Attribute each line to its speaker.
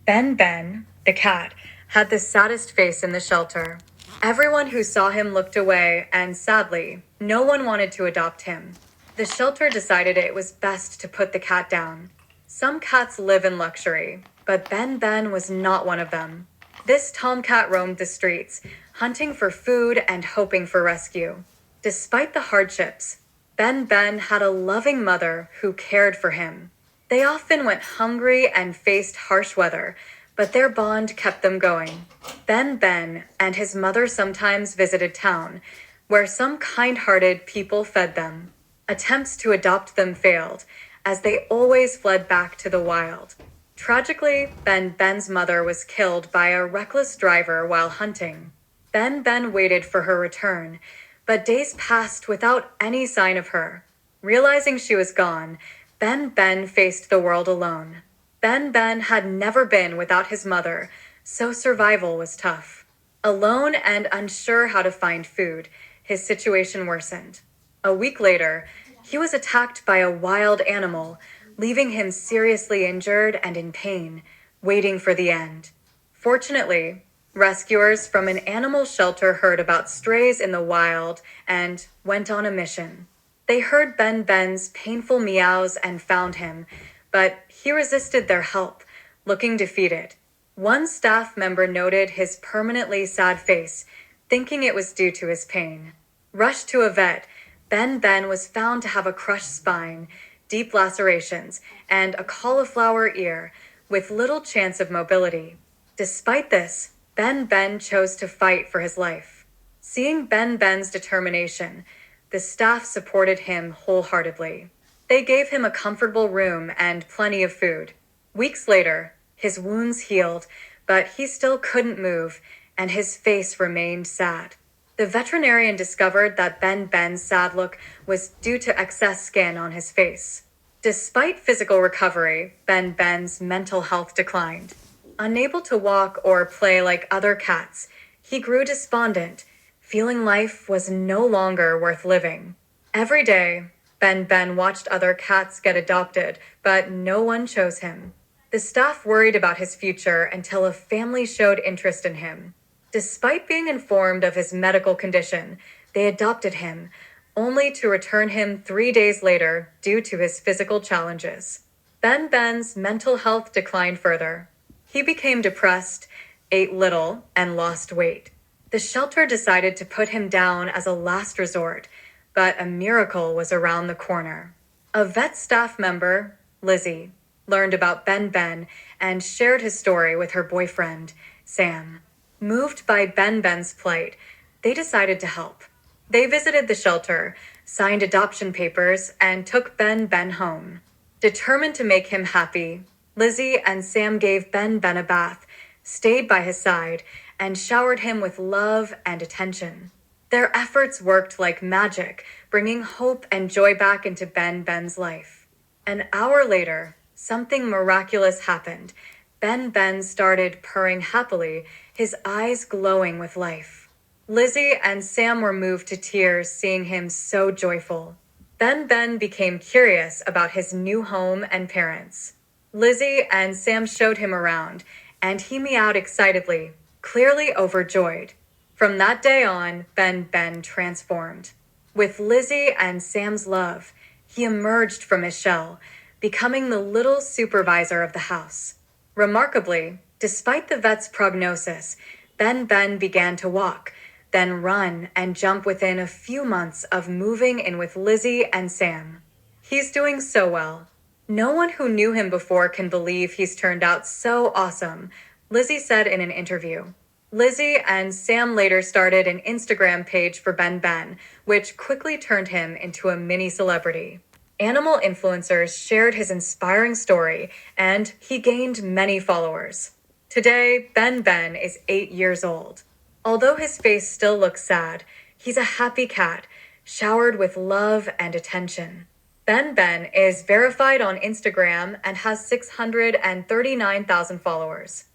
Speaker 1: Ben, the cat, had the saddest face in the shelter. Everyone who saw him looked away, and sadly, no one wanted to adopt him. The shelter decided it was best to put the cat down. Some cats live in luxury, but Ben was not one of them. This tomcat roamed the streets, hunting for food and hoping for rescue. Despite the hardships, Ben had a loving mother who cared for him. They often went hungry and faced harsh weather, but their bond kept them going. Ben and his mother sometimes visited town, where some kind-hearted people fed them. Attempts to adopt them failed, as they always fled back to the wild. Tragically, Ben's mother was killed by a reckless driver while hunting. Ben waited for her return, but days passed without any sign of her. Realizing she was gone, Ben faced the world alone. Ben had never been without his mother, so survival was tough. Alone and unsure how to find food, his situation worsened. A week later, he was attacked by a wild animal, leaving him seriously injured and in pain, waiting for the end. Fortunately, rescuers from an animal shelter heard about strays in the wild and went on a mission. They heard Ben's painful meows and found him, but he resisted their help, looking defeated. One staff member noted his permanently sad face, thinking it was due to his pain. Rushed to a vet, Ben was found to have a crushed spine, deep lacerations, and a cauliflower ear, with little chance of mobility. Despite this, Ben chose to fight for his life. Seeing Ben's determination, the staff supported him wholeheartedly. They gave him a comfortable room and plenty of food. Weeks later, his wounds healed, but he still couldn't move, and his face remained sad. The veterinarian discovered that Ben's sad look was due to excess skin on his face. Despite physical recovery, Ben's mental health declined. Unable to walk or play like other cats, he grew despondent, feeling life was no longer worth living. Every day, Ben watched other cats get adopted, but no one chose him. The staff worried about his future until a family showed interest in him. Despite being informed of his medical condition, they adopted him, only to return him 3 days later due to his physical challenges. Ben's mental health declined further. He became depressed, ate little, and lost weight. The shelter decided to put him down as a last resort, but a miracle was around the corner. A vet staff member, Lizzie, learned about Ben and shared his story with her boyfriend, Sam. Moved by Ben's plight, they decided to help. They visited the shelter, signed adoption papers, and took Ben home. Determined to make him happy, Lizzie and Sam gave Ben a bath, stayed by his side, and showered him with love and attention. Their efforts worked like magic, bringing hope and joy back into Ben's life. An hour later, something miraculous happened. Ben started purring happily, his eyes glowing with life. Lizzie and Sam were moved to tears seeing him so joyful. Ben became curious about his new home and parents. Lizzie and Sam showed him around, and he meowed excitedly, clearly overjoyed. From that day on, Ben transformed. With Lizzie and Sam's love, he emerged from his shell, becoming the little supervisor of the house. Remarkably, despite the vet's prognosis, Ben began to walk, then run and jump within a few months of moving in with Lizzie and Sam. He's doing so well. No one who knew him before can believe he's turned out so awesome, Lizzie said in an interview. Lizzie and Sam later started an Instagram page for Ben, which quickly turned him into a mini celebrity. Animal influencers shared his inspiring story, and he gained many followers. Today, Ben is 8 years old. Although his face still looks sad, he's a happy cat, showered with love and attention. Ben is verified on Instagram and has 639,000 followers.